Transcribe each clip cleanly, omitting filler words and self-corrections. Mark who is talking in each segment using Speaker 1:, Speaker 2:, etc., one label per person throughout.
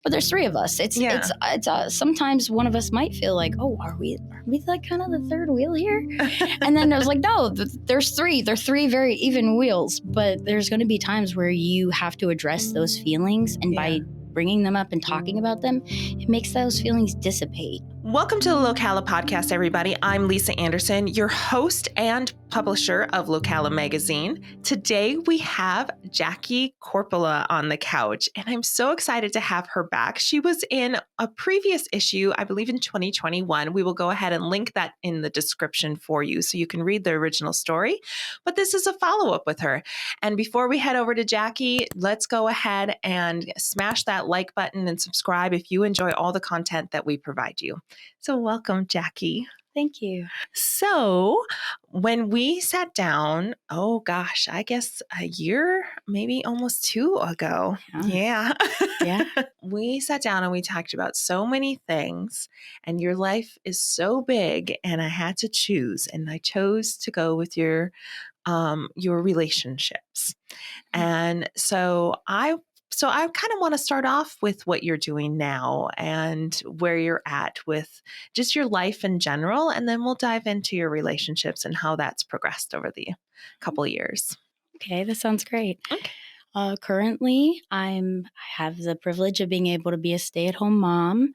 Speaker 1: but there's three of us. It's sometimes one of us might feel like, oh, are we like kind of the third wheel here? And then there's like, no, there's three. They're three very even wheels, but there's going to be times where you have to address those feelings, and by bringing them up and talking about them, it makes those feelings dissipate.
Speaker 2: Welcome to the Locala podcast, everybody. I'm Lisa Anderson, your host and publisher of Locala magazine. Today we have Jackie Korpela on the couch, and I'm so excited to have her back. She was in a previous issue, I believe in 2021. We will go ahead and link that in the description for you so you can read the original story. But this is a follow-up with her. And before we head over to Jackie, let's go ahead and smash that like button and subscribe if you enjoy all the content that we provide you. So welcome, Jackie.
Speaker 1: Thank you.
Speaker 2: So when we sat down, I guess a year, maybe almost two ago. Yeah. We sat down and we talked about so many things, and your life is so big, and I had to choose, and I chose to go with your relationships. And so I kind of want to start off with what you're doing now and where you're at with just your life in general. And then we'll dive into your relationships and how that's progressed over the couple of years.
Speaker 1: Okay, that sounds great.
Speaker 2: Okay.
Speaker 1: Currently, I have the privilege of being able to be a stay-at-home mom,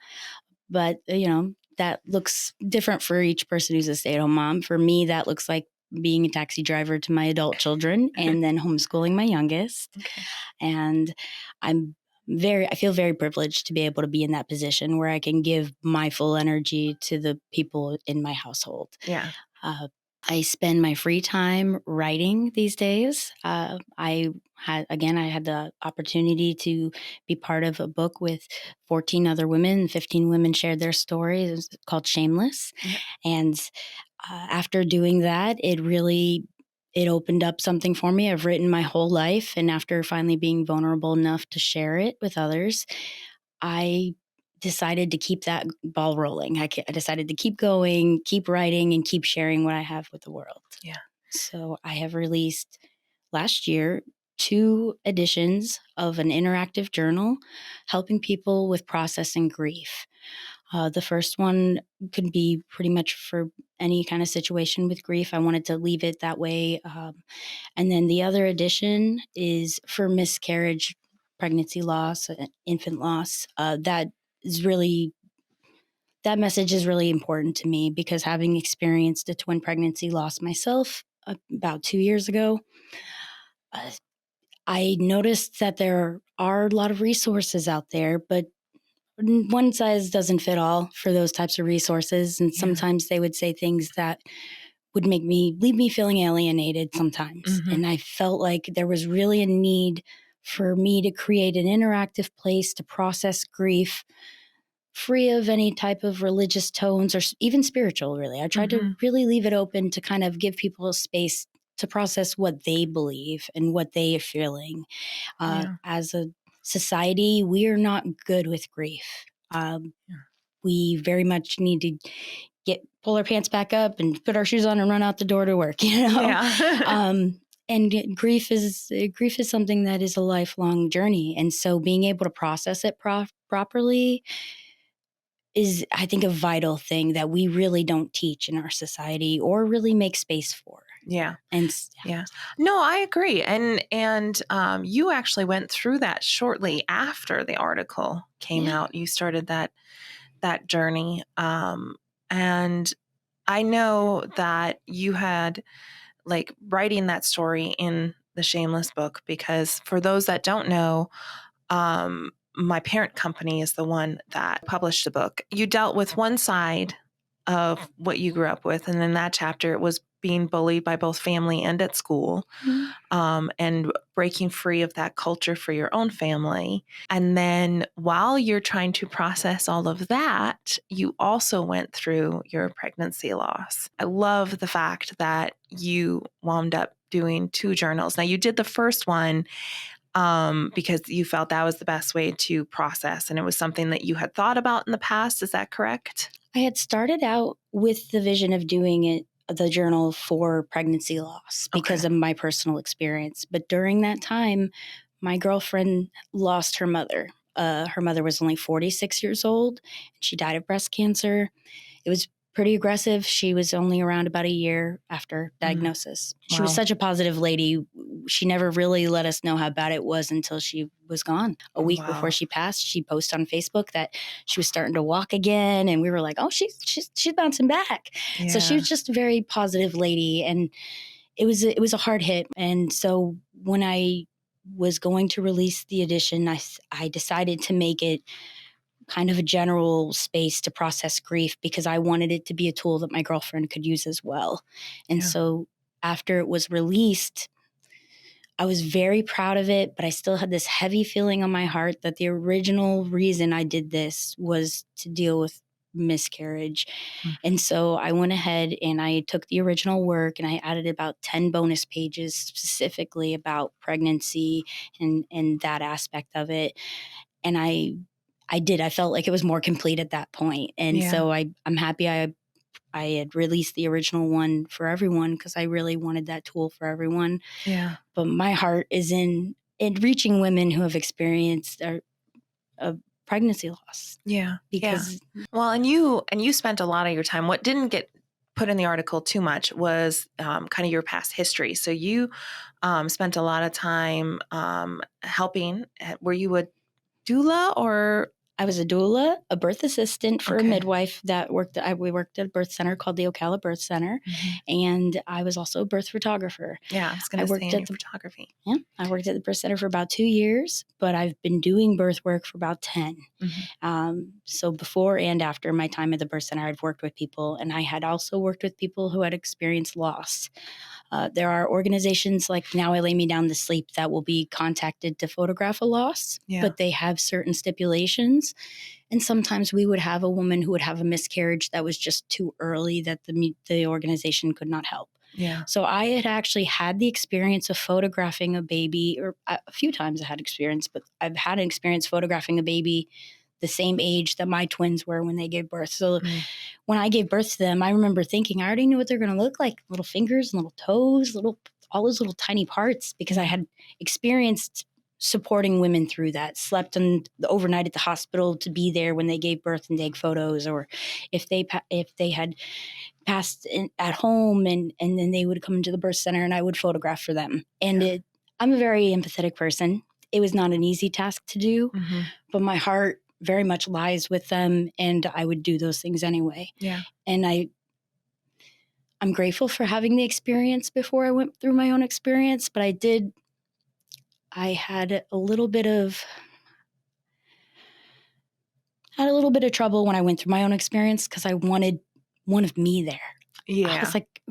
Speaker 1: but that looks different for each person who's a stay-at-home mom. For me, that looks like being a taxi driver to my adult children and then homeschooling my youngest.
Speaker 2: Okay.
Speaker 1: And I feel very privileged to be able to be in that position where I can give my full energy to the people in my household.
Speaker 2: Yeah.
Speaker 1: I spend my free time writing these days. I had the opportunity to be part of a book with 14 other women. 15 women shared their stories. It was called Shameless. Mm-hmm. And after doing that, it opened up something for me. I've written my whole life. And after finally being vulnerable enough to share it with others, I decided to keep that ball rolling. I decided to keep going, keep writing, and keep sharing what I have with the world.
Speaker 2: Yeah.
Speaker 1: So I have released last year 2 editions of an interactive journal helping people with processing grief. The first one could be pretty much for any kind of situation with grief. I wanted to leave it that way. And then the other edition is for miscarriage, pregnancy loss, infant loss. That message is really important to me because having experienced a twin pregnancy loss myself about 2 years ago, I noticed that there are a lot of resources out there, but one size doesn't fit all for those types of resources. And sometimes they would say things that would leave me feeling alienated sometimes. Mm-hmm. And I felt like there was really a need for me to create an interactive place to process grief free of any type of religious tones or even spiritual, really. I tried to really leave it open to kind of give people a space to process what they believe and what they are feeling. As a society, we are not good with grief. We very much need to pull our pants back up and put our shoes on and run out the door to work, and grief is something that is a lifelong journey. And so being able to process it properly is, I think, a vital thing that we really don't teach in our society or really make space for.
Speaker 2: Yeah.
Speaker 1: And
Speaker 2: No, I agree. And you actually went through that shortly after the article came out. You started that journey. And I know that you had writing that story in the Shameless book, because for those that don't know, my parent company is the one that published the book. You dealt with one side of what you grew up with. And in that chapter, it was being bullied by both family and at school, and breaking free of that culture for your own family. And then while you're trying to process all of that, you also went through your pregnancy loss. I love the fact that you wound up doing 2 journals. Now, you did the first one because you felt that was the best way to process, and it was something that you had thought about in the past. Is that correct?
Speaker 1: I had started out with the vision of doing the journal for pregnancy loss because of my personal experience. But during that time, my girlfriend lost her mother. Her mother was only 46 years old. She died of breast cancer. It was pretty aggressive. She was only around about a year after diagnosis. She was
Speaker 2: Wow.
Speaker 1: such a positive lady. She never really let us know how bad it was until she was gone. A week before she passed, she posted on Facebook that she was starting to walk again. And we were like, oh, she's bouncing back.
Speaker 2: Yeah.
Speaker 1: So she was just a very positive lady. And it was a hard hit. And so when I was going to release the edition, I decided to make it kind of a general space to process grief because I wanted it to be a tool that my girlfriend could use as well. And so after it was released, I was very proud of it, but I still had this heavy feeling on my heart that the original reason I did this was to deal with miscarriage. And so I went ahead and I took the original work and I added about 10 bonus pages specifically about pregnancy and that aspect of it. And I felt like it was more complete at that point. And so I'm happy I had released the original one for everyone because I really wanted that tool for everyone.
Speaker 2: Yeah.
Speaker 1: But my heart is in reaching women who have experienced a pregnancy loss.
Speaker 2: Yeah.
Speaker 1: Because
Speaker 2: well, and you spent a lot of your time. What didn't get put in the article too much was kind of your past history. So you spent a lot of time helping. Were you a doula or?
Speaker 1: I was a doula, a birth assistant for a midwife that we worked at a birth center called the Locala Birth Center. And I was also a birth photographer.
Speaker 2: Yeah, I was going to say any photography.
Speaker 1: Yeah, I worked at the birth center for about 2 years, but I've been doing birth work for about 10. So before and after my time at the birth center, I'd worked with people, and I had also worked with people who had experienced loss. There are organizations like Now I Lay Me Down to Sleep that will be contacted to photograph a loss, but they have certain stipulations. And sometimes we would have a woman who would have a miscarriage that was just too early that the organization could not help.
Speaker 2: Yeah.
Speaker 1: So I had actually had the experience of photographing a baby, or a few times I had experience, but I've had an experience photographing a baby the same age that my twins were when they gave birth. So when I gave birth to them, I remember thinking I already knew what they're going to look like: little fingers, little toes, all those little tiny parts, because I had experienced supporting women through that, slept overnight at the hospital to be there when they gave birth and take photos, or if they had passed at home and then they would come into the birth center and I would photograph for them. And I'm a very empathetic person. It was not an easy task to do, but my heart very much lies with them, and I would do those things anyway.
Speaker 2: Yeah.
Speaker 1: And I'm grateful for having the experience before I went through my own experience, but I had a little bit of trouble when I went through my own experience because I wanted one of me there.
Speaker 2: Yeah.
Speaker 1: I was like,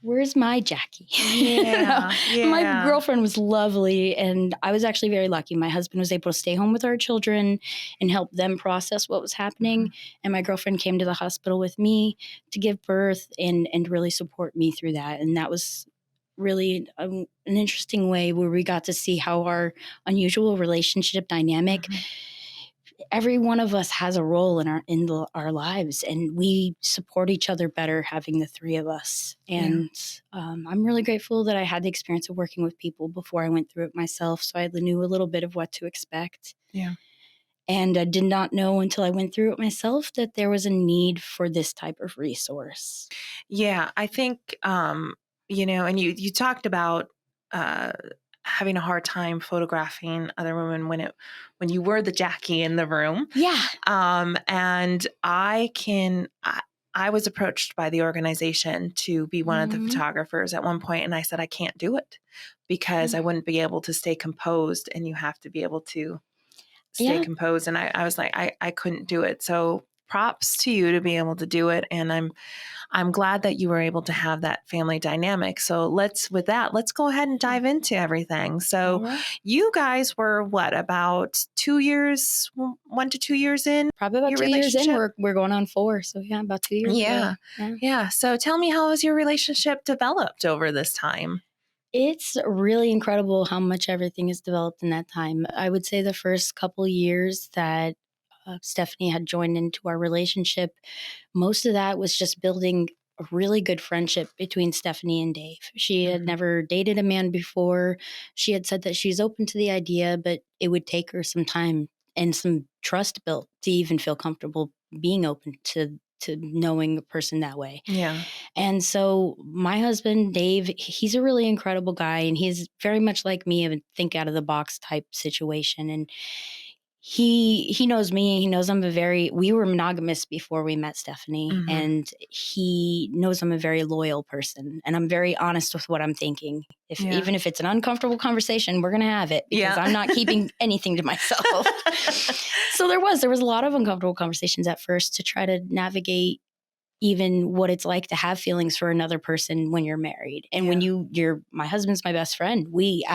Speaker 1: where's my Jackie?
Speaker 2: Yeah.
Speaker 1: My girlfriend was lovely, and I was actually very lucky. My husband was able to stay home with our children and help them process what was happening. And my girlfriend came to the hospital with me to give birth and really support me through that. And that was really an interesting way where we got to see how our unusual relationship dynamic, every one of us has a role in our lives, and we support each other better having the three of us. And I'm really grateful that I had the experience of working with people before I went through it myself, so I knew a little bit of what to expect.
Speaker 2: Yeah.
Speaker 1: And I did not know until I went through it myself that there was a need for this type of resource.
Speaker 2: Yeah, I think and you talked about having a hard time photographing other women when you were the Jackie in the room.
Speaker 1: Yeah.
Speaker 2: And I was approached by the organization to be one of the photographers at one point, and I said I can't do it because I wouldn't be able to stay composed, and you have to be able to stay composed. And I was like, I couldn't do it. So props to you to be able to do it. And I'm glad that you were able to have that family dynamic. So let's go ahead and dive into everything. So you guys were about 2 years, 1 to 2 years in?
Speaker 1: Probably about 2 years in. We're going on 4. So yeah, about 2 years.
Speaker 2: Yeah. So tell me, how has your relationship developed over this time?
Speaker 1: It's really incredible how much everything has developed in that time. I would say the first couple years that Stephanie had joined into our relationship, most of that was just building a really good friendship between Stephanie and Dave. She had never dated a man before. She had said that she's open to the idea, but it would take her some time. and some trust built to even feel comfortable being open to knowing a person that way.
Speaker 2: Yeah.
Speaker 1: And so my husband, Dave, he's a really incredible guy, and he's very much like me, of a think out of the box type situation. And he knows me. He knows we were monogamous before we met Stephanie,
Speaker 2: Mhm.
Speaker 1: and he knows I'm a very loyal person, and I'm very honest with what I'm thinking. Even if it's an uncomfortable conversation, we're going to have it, because I'm not keeping anything to myself. So there was a lot of uncomfortable conversations at first to try to navigate even what it's like to have feelings for another person when you're married. And when my husband's my best friend. We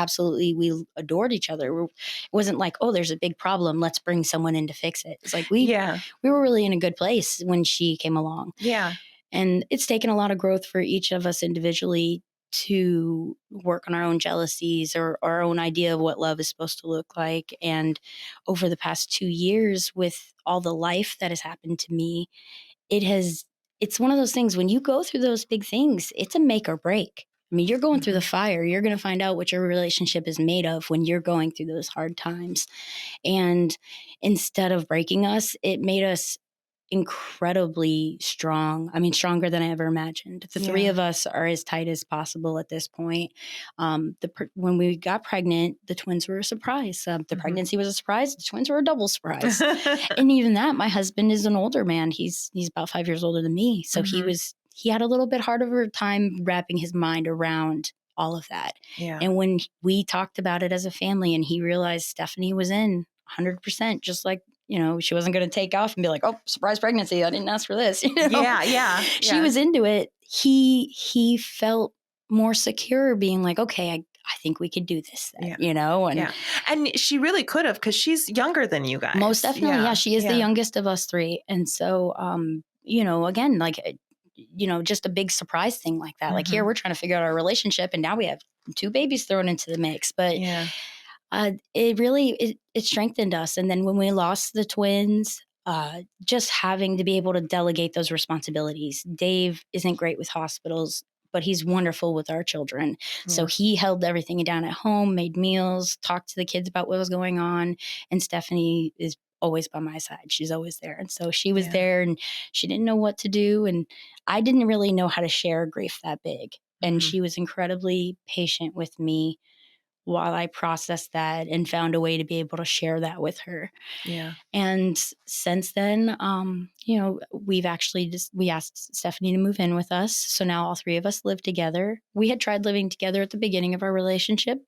Speaker 1: adored each other. It wasn't like, oh, there's a big problem, let's bring someone in to fix it. It's like we were really in a good place when she came along.
Speaker 2: Yeah.
Speaker 1: And it's taken a lot of growth for each of us individually to work on our own jealousies or our own idea of what love is supposed to look like. And over the past 2 years, with all the life that has happened to me, it's one of those things, when you go through those big things, it's a make or break. I mean, you're going through the fire. You're going to find out what your relationship is made of when you're going through those hard times. And instead of breaking us, it made us incredibly strong. I mean, stronger than I ever imagined. The three of us are as tight as possible at this point. When we got pregnant, the twins were a surprise. The pregnancy was a surprise. The twins were a double surprise. And even that, my husband is an older man. He's about 5 years older than me. So he had a little bit harder time wrapping his mind around all of that.
Speaker 2: Yeah.
Speaker 1: And when we talked about it as a family, and he realized Stephanie was in 100%, just like, she wasn't going to take off and be like, oh, surprise pregnancy, I didn't ask for this.
Speaker 2: Yeah.
Speaker 1: She was into it. He felt more secure being like, okay, I think we could do this then,
Speaker 2: And she really could have, because she's younger than you guys.
Speaker 1: Most definitely. Yeah. She is the youngest of us three. And so, again, like, just a big surprise thing like that. Like, here we're trying to figure out our relationship, and now we have 2 babies thrown into the mix. But it really strengthened us. And then when we lost the twins, just having to be able to delegate those responsibilities. Dave isn't great with hospitals, but he's wonderful with our children. So he held everything down at home, made meals, talked to the kids about what was going on. And Stephanie is always by my side. She's always there. And so she was there, and she didn't know what to do. And I didn't really know how to share grief that big. And she was incredibly patient with me while I processed that and found a way to be able to share that with her.
Speaker 2: Yeah.
Speaker 1: And since then, we asked Stephanie to move in with us. So now all 3 of us live together. We had tried living together at the beginning of our relationship,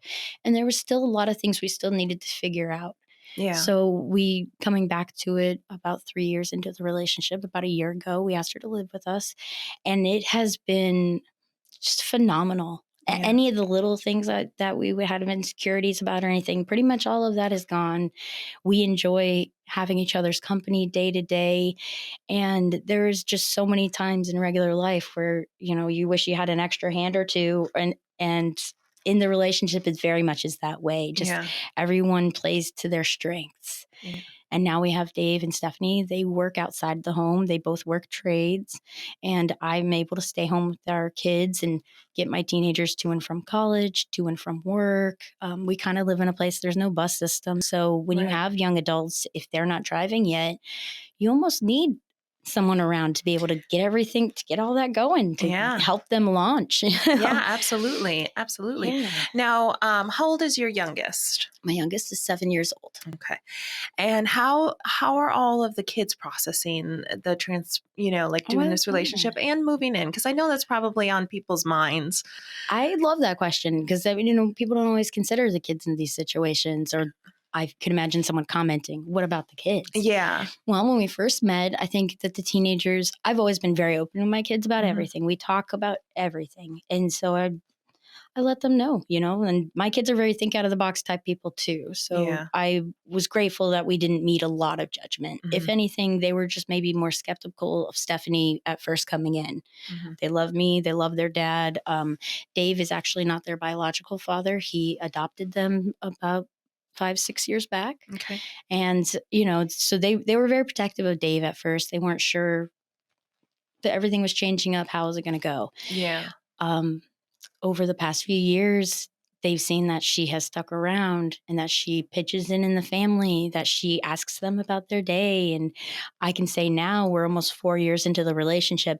Speaker 1: and there was still a lot of things we still needed to figure out.
Speaker 2: Yeah.
Speaker 1: So coming back to it about 3 years into the relationship, about a year ago, we asked her to live with us, and it has been just phenomenal.
Speaker 2: Yeah.
Speaker 1: Any of the little things that we would have insecurities about or anything, pretty much all of that is gone. We enjoy having each other's company day to day. And there's just so many times in regular life where, you wish you had an extra hand or two. And in the relationship, it very much is that way. Just everyone plays to their strengths.
Speaker 2: Yeah.
Speaker 1: And now we have Dave and Stephanie. They work outside the home. They both work trades. And I'm able to stay home with our kids and get my teenagers to and from college, to and from work. We kind of live in a place, there's no bus system. So when you have young adults, if they're not driving yet, you almost need someone around to be able to get all that going, to help them launch.
Speaker 2: Yeah, absolutely. Absolutely.
Speaker 1: Yeah.
Speaker 2: Now, how old is your youngest?
Speaker 1: My youngest is 7 years old.
Speaker 2: Okay. And how are all of the kids processing the doing this relationship and moving in? Because I know that's probably on people's minds.
Speaker 1: I love that question, because people don't always consider the kids in these situations, or I could imagine someone commenting, what about the kids?
Speaker 2: Yeah.
Speaker 1: Well, when we first met, I think that the teenagers, I've always been very open with my kids about everything. We talk about everything. And so I let them know, and my kids are very think out of the box type people too. So I was grateful that we didn't meet a lot of judgment. If anything, they were just maybe more skeptical of Stephanie at first coming in. They love me. They love their dad. Dave is actually not their biological father. He adopted them about 5-6 years back.
Speaker 2: Okay.
Speaker 1: And, so they were very protective of Dave at first. They weren't sure that everything was changing up. How was it going to go?
Speaker 2: Yeah.
Speaker 1: Over the past few years, they've seen that she has stuck around and that she pitches in the family, that she asks them about their day. And I can say now we're almost 4 years into the relationship.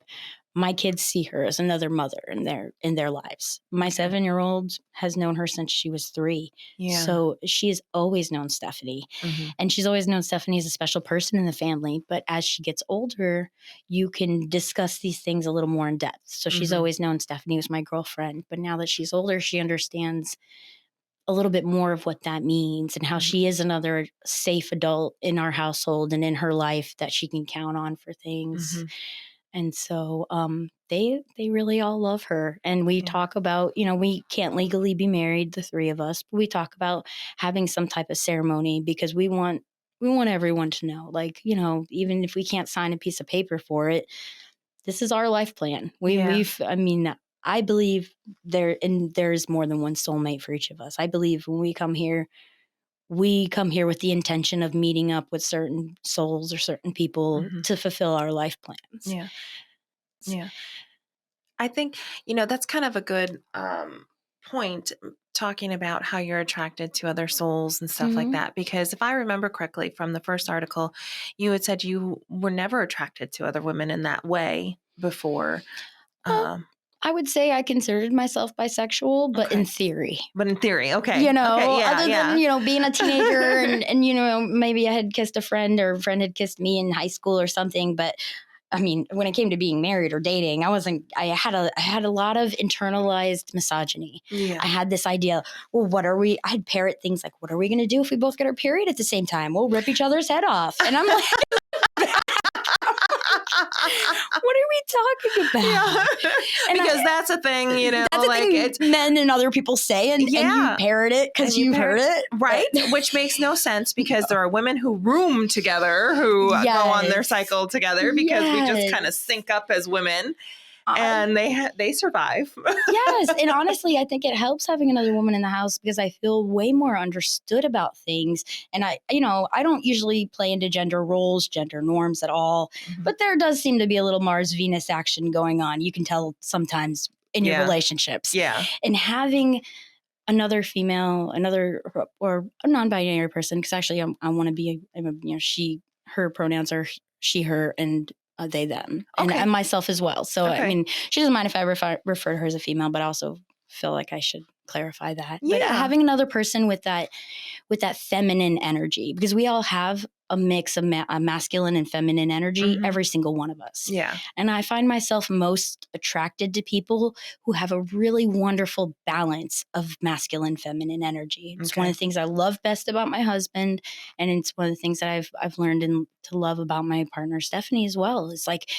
Speaker 1: My kids see her as another mother in their lives. My 7-year-old has known her since she was 3.
Speaker 2: Yeah.
Speaker 1: So she has always known Stephanie.
Speaker 2: Mm-hmm.
Speaker 1: And she's always known Stephanie as a special person in the family. But as she gets older, you can discuss these things a little more in depth. So she's always known Stephanie was my girlfriend. But now that she's older, she understands a little bit more of what that means and how she is another safe adult in our household and in her life that she can count on for things. And so they really all love her. And we talk about, we can't legally be married, the 3 of us, but we talk about having some type of ceremony because we want everyone to know, like, even if we can't sign a piece of paper for it, this is our life plan. I believe there's more than one soulmate for each of us. I believe when we come here with the intention of meeting up with certain souls or certain people to fulfill our life plans.
Speaker 2: Yeah. Yeah. I think, that's kind of a good point, talking about how you're attracted to other souls and stuff like that. Because if I remember correctly from the first article, you had said you were never attracted to other women in that way before.
Speaker 1: I would say I considered myself bisexual, but in theory.
Speaker 2: Okay.
Speaker 1: Other than, being a teenager and, maybe I had kissed a friend or a friend had kissed me in high school or something. But I mean, when it came to being married or dating, I had a lot of internalized misogyny.
Speaker 2: Yeah.
Speaker 1: I had this idea, I'd parrot things like, what are we going to do if we both get our period at the same time? We'll rip each other's head off. And I'm like, what are we talking about?
Speaker 2: Yeah. Because that's a thing,
Speaker 1: that's a thing it's men and other people say, and you parrot it because you've heard it.
Speaker 2: Right. Which makes no sense because there are women who room together, who go on their cycle together because we just kind of sync up as women. And they survive.
Speaker 1: Yes. And honestly, I think it helps having another woman in the house because I feel way more understood about things. And I don't usually play into gender roles, gender norms at all. But there does seem to be a little Mars Venus action going on. You can tell sometimes in your relationships.
Speaker 2: Yeah.
Speaker 1: And having another female, or a non-binary person, because actually I want to be, she, her pronouns are she, her, and they, them, and myself as well. So, I mean, she doesn't mind if I refer to her as a female, but I also feel like I should clarify that. Yeah. But having another person with that feminine energy, because we all have a mix of a masculine and feminine energy, every single one of us.
Speaker 2: Yeah.
Speaker 1: And I find myself most attracted to people who have a really wonderful balance of masculine, feminine energy. It's one of the things I love best about my husband. And it's one of the things that I've learned to love about my partner, Stephanie, as well. It's like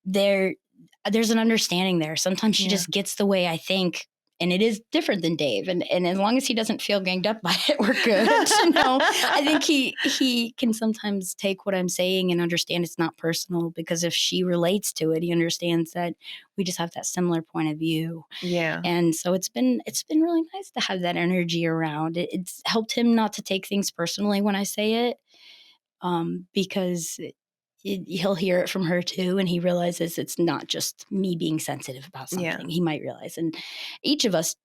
Speaker 1: there's an understanding there. Sometimes she just gets the way I think. And it is different than Dave. And as long as he doesn't feel ganged up by it, we're good. I think he can sometimes take what I'm saying and understand it's not personal, because if she relates to it, he understands that we just have that similar point of view.
Speaker 2: Yeah.
Speaker 1: And so it's been really nice to have that energy around. It's helped him not to take things personally when I say it, because he'll hear it from her too, and he realizes it's not just me being sensitive about something. He might realize, and each of us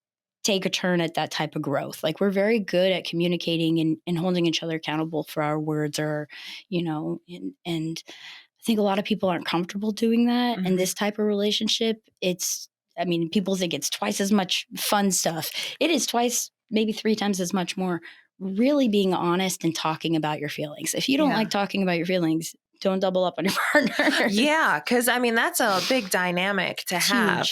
Speaker 1: take a turn at that type of growth. Like, we're very good at communicating and holding each other accountable for our words, or and I think a lot of people aren't comfortable doing that. And this type of relationship, people think it's twice as much fun stuff. It is twice, maybe 3 times as much more really being honest and talking about your feelings. If you don't like talking about your feelings, don't double up on your partner.
Speaker 2: Yeah, because that's a big dynamic to have,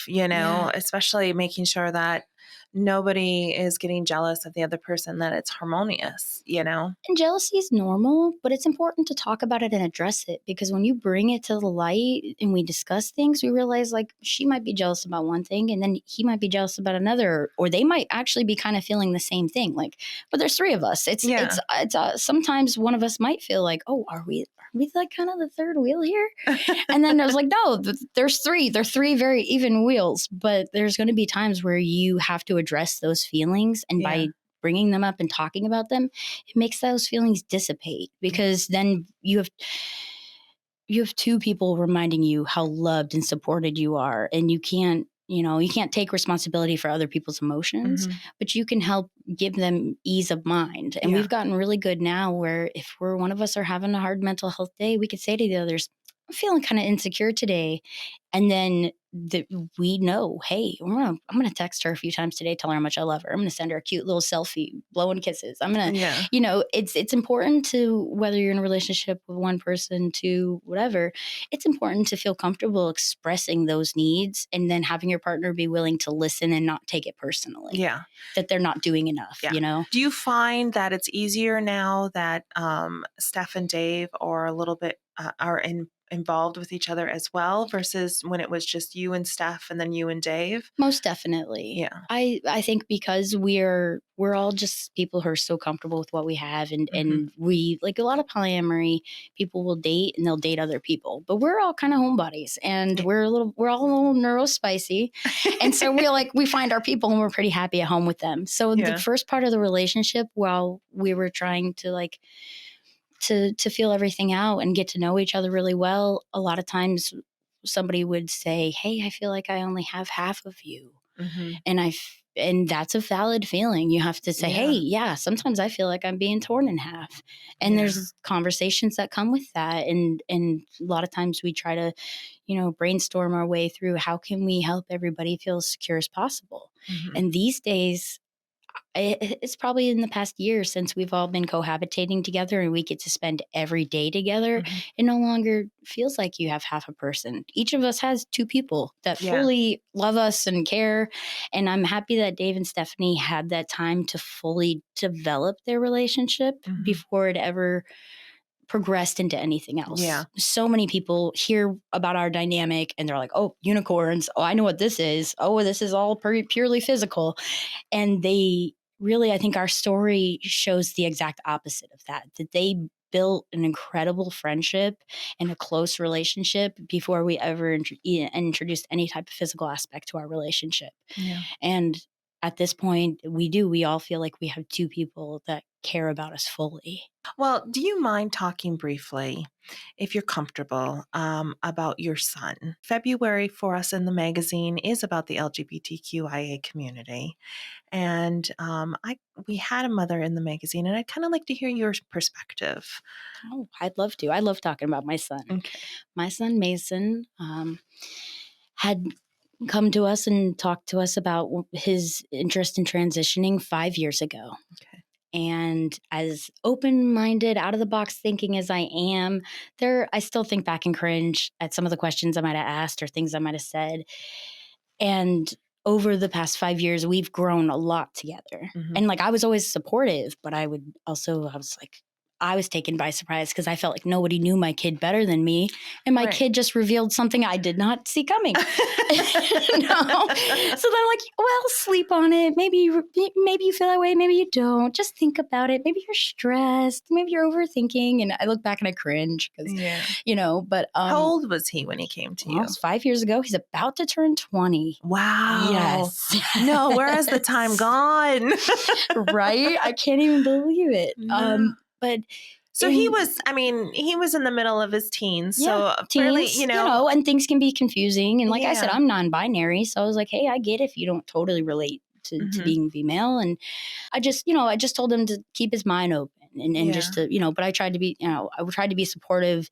Speaker 2: especially making sure that nobody is getting jealous of the other person, that it's harmonious,
Speaker 1: And jealousy is normal, but it's important to talk about it and address it, because when you bring it to the light and we discuss things, we realize, like, she might be jealous about one thing and then he might be jealous about another, or they might actually be kind of feeling the same thing. Like, but there's 3 of us. It's sometimes one of us might feel like, oh, are we like kind of the third wheel here? And then there's like, no, there's 3. They're 3 very even wheels, but there's going to be times where you have to address those feelings. And by bringing them up and talking about them, it makes those feelings dissipate, because then you have 2 people reminding you how loved and supported you are. And you can't you can't take responsibility for other people's emotions, but you can help give them ease of mind. And we've gotten really good now where if one of us are having a hard mental health day, we could say to the others, I'm feeling kind of insecure today. And then we know, hey, I'm going to text her a few times today, tell her how much I love her. I'm going to send her a cute little selfie, blowing kisses. I'm going to, it's important to, whether you're in a relationship with one person to whatever, it's important to feel comfortable expressing those needs and then having your partner be willing to listen and not take it personally.
Speaker 2: Yeah.
Speaker 1: That they're not doing enough,
Speaker 2: Do you find that it's easier now that Steph and Dave are a little bit involved with each other as well versus when it was just you and Steph and then you and Dave?
Speaker 1: Most definitely.
Speaker 2: Yeah.
Speaker 1: I think because we're all just people who are so comfortable with what we have and we, like a lot of polyamory people will date and they'll date other people, but we're all kind of homebodies and we're all a little neurospicy. And so we find our people and we're pretty happy at home with them. So the first part of the relationship, while we were trying to to feel everything out and get to know each other really well, a lot of times somebody would say, hey, I feel like I only have half of you. And that's a valid feeling. You have to say, hey, sometimes I feel like I'm being torn in half. And there's conversations that come with that. And a lot of times we try to, brainstorm our way through how can we help everybody feel as secure as possible. And these days, it's probably in the past year since we've all been cohabitating together and we get to spend every day together. It no longer feels like you have half a person. Each of us has two people that fully love us and care. And I'm happy that Dave and Stephanie had that time to fully develop their relationship before it ever progressed into anything else. So many people hear about our dynamic and they're like, oh, unicorns. Oh, I know what this is. Oh, this is all purely physical. And they really, I think our story shows the exact opposite of that they built an incredible friendship and a close relationship before we ever introduced any type of physical aspect to our relationship. And at this point, we all feel like we have two people that care about us fully.
Speaker 2: Well, do you mind talking briefly, if you're comfortable, about your son? February for us in the magazine is about the LGBTQIA community. And we had a mother in the magazine, and I'd kind of like to hear your perspective.
Speaker 1: Oh, I'd love to. I love talking about my son.
Speaker 2: Okay.
Speaker 1: My son, Mason, had come to us and talked to us about his interest in transitioning 5 years ago.
Speaker 2: Okay.
Speaker 1: And as open-minded, out-of-the-box thinking as I am, I still think back and cringe at some of the questions I might have asked or things I might have said. And over the past 5 years, we've grown a lot together. And I was always supportive, but I was taken by surprise because I felt like nobody knew my kid better than me. And my kid just revealed something I did not see coming. So then I'm like, well, sleep on it. Maybe you feel that way. Maybe you don't. Just think about it. Maybe you're stressed. Maybe you're overthinking. And I look back and I cringe because, but.
Speaker 2: How old was he when he came to you?
Speaker 1: It was 5 years ago. He's about to turn 20.
Speaker 2: Wow.
Speaker 1: Yes.
Speaker 2: No, where has the time gone?
Speaker 1: Right? I can't even believe it. But
Speaker 2: so he was in the middle of his teens. So fairly,
Speaker 1: and things can be confusing. And like I said, I'm non-binary. So I was like, hey, I get if you don't totally relate to being female. And I just told him to keep his mind open and just to, but I tried to be, I tried to be supportive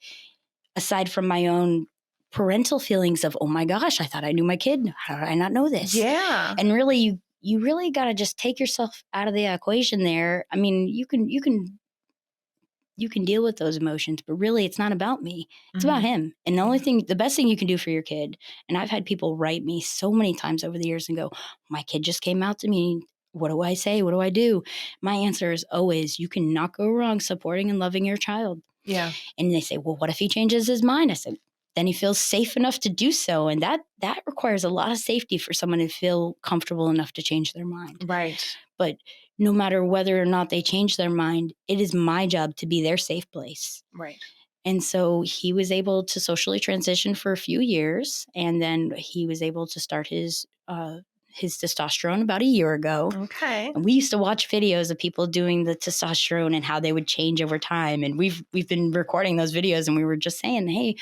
Speaker 1: aside from my own parental feelings of, oh my gosh, I thought I knew my kid. How did I not know this?
Speaker 2: Yeah.
Speaker 1: And really, you really got to just take yourself out of the equation there. I mean, you can deal with those emotions, but really it's not about me. It's about him. And the best thing you can do for your kid, and I've had people write me so many times over the years and go, my kid just came out to me. What do I say? What do I do? My answer is always, you cannot go wrong supporting and loving your child.
Speaker 2: Yeah.
Speaker 1: And they say, well, what if he changes his mind? I said, then he feels safe enough to do so. And that requires a lot of safety for someone to feel comfortable enough to change their mind.
Speaker 2: Right.
Speaker 1: But no matter whether or not they change their mind, it is my job to be their safe place.
Speaker 2: Right.
Speaker 1: And so he was able to socially transition for a few years. And then he was able to start his testosterone about a year ago.
Speaker 2: Okay.
Speaker 1: And we used to watch videos of people doing the testosterone and how they would change over time. And we've been recording those videos and we were just saying, hey,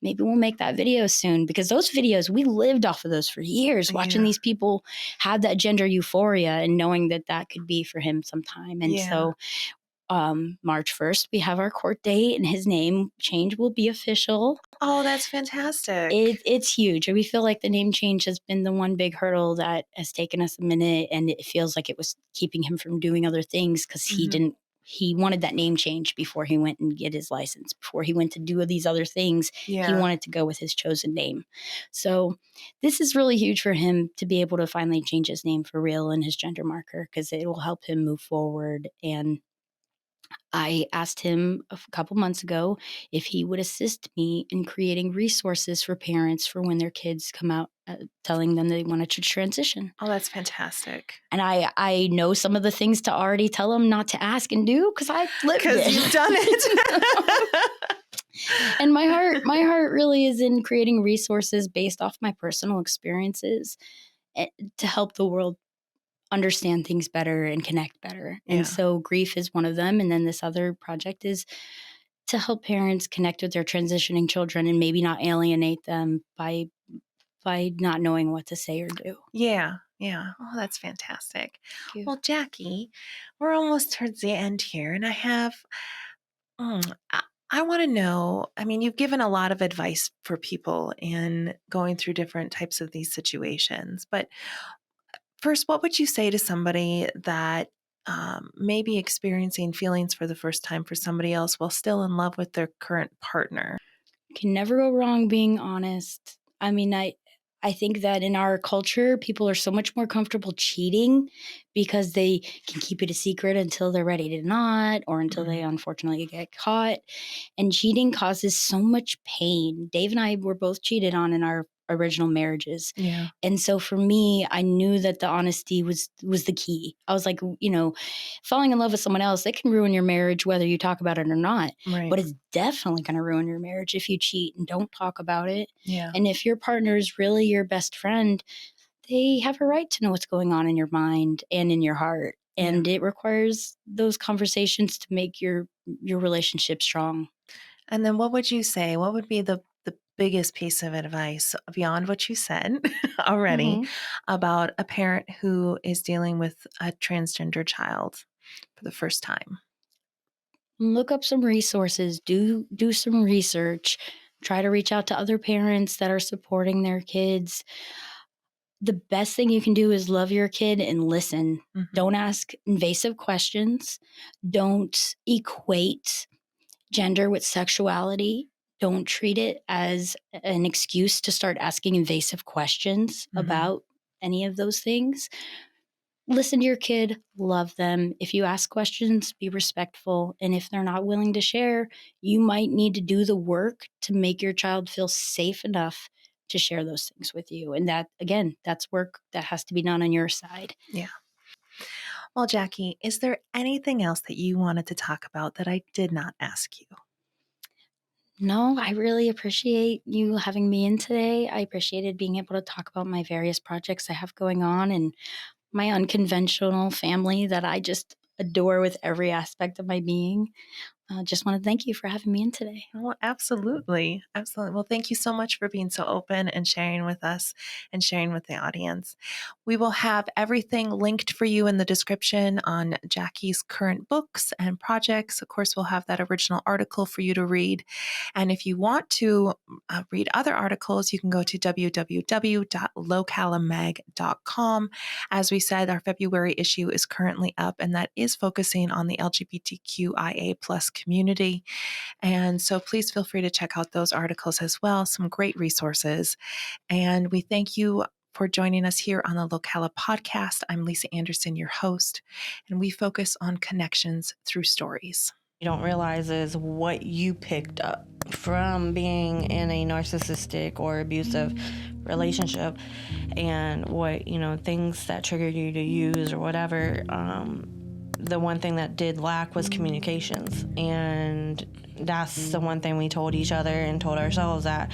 Speaker 1: maybe we'll make that video soon, because those videos, we lived off of those for years, watching these people have that gender euphoria and knowing that that could be for him sometime. And so March 1st, we have our court date, and his name change will be official.
Speaker 2: Oh, that's fantastic.
Speaker 1: It's huge. We feel like the name change has been the one big hurdle that has taken us a minute, and it feels like it was keeping him from doing other things, because he wanted that name change before he went and get his license, before he went to do these other things. He wanted to go with his chosen name. So this is really huge for him to be able to finally change his name for real and his gender marker, because it will help him move forward. And I asked him a couple months ago if he would assist me in creating resources for parents for when their kids come out telling them they wanted to transition.
Speaker 2: Oh, that's fantastic.
Speaker 1: And I know some of the things to already tell them not to ask and do, because I lived it.
Speaker 2: Because you've done it.
Speaker 1: And my heart really is in creating resources based off my personal experiences to help the world understand things better and connect better. And so grief is one of them. And then this other project is to help parents connect with their transitioning children and maybe not alienate them by not knowing what to say or do.
Speaker 2: Yeah. Oh, that's fantastic. Well, Jackie, we're almost towards the end here, and I have, I want to know, I mean, you've given a lot of advice for people in going through different types of these situations, but first, what would you say to somebody that may be experiencing feelings for the first time for somebody else while still in love with their current partner?
Speaker 1: You can never go wrong being honest. I mean, I think that in our culture, people are so much more comfortable cheating because they can keep it a secret until they're ready to not, or until they unfortunately get caught. And cheating causes so much pain. Dave and I were both cheated on in our original marriages.
Speaker 2: Yeah.
Speaker 1: And so for me, I knew that the honesty was the key. I was like, falling in love with someone else, it can ruin your marriage whether you talk about it or not.
Speaker 2: Right.
Speaker 1: But it's definitely going to ruin your marriage if you cheat and don't talk about it.
Speaker 2: Yeah.
Speaker 1: And if your partner is really your best friend, they have a right to know what's going on in your mind and in your heart. And it requires those conversations to make your relationship strong.
Speaker 2: And then what would you say? What would be the biggest piece of advice beyond what you said already about a parent who is dealing with a transgender child for the first time?
Speaker 1: Look up some resources, do some research, try to reach out to other parents that are supporting their kids. The best thing you can do is love your kid and listen. Don't ask invasive questions. Don't equate gender with sexuality. Don't treat it as an excuse to start asking invasive questions about any of those things. Listen to your kid, love them. If you ask questions, be respectful. And if they're not willing to share, you might need to do the work to make your child feel safe enough to share those things with you. And that, again, that's work that has to be done on your side.
Speaker 2: Yeah. Well, Jackie, is there anything else that you wanted to talk about that I did not ask you?
Speaker 1: No, I really appreciate you having me in today. I appreciated being able to talk about my various projects I have going on and my unconventional family that I just adore with every aspect of my being. Just want to thank you for having me in today.
Speaker 2: Oh, absolutely. Absolutely. Well, thank you so much for being so open and sharing with us and sharing with the audience. We will have everything linked for you in the description on Jackie's current books and projects. Of course, we'll have that original article for you to read. And if you want to read other articles, you can go to www.localamag.com. As we said, our February issue is currently up, and that is focusing on the LGBTQIA+ community. And so please feel free to check out those articles as well. Some great resources. And we thank you for joining us here on the Locala podcast. I'm Lisa Anderson, your host, and we focus on connections through stories.
Speaker 3: You don't realize is what you picked up from being in a narcissistic or abusive relationship, and what, things that triggered you to use or whatever. The one thing that did lack was communications. And that's the one thing we told each other and told ourselves, that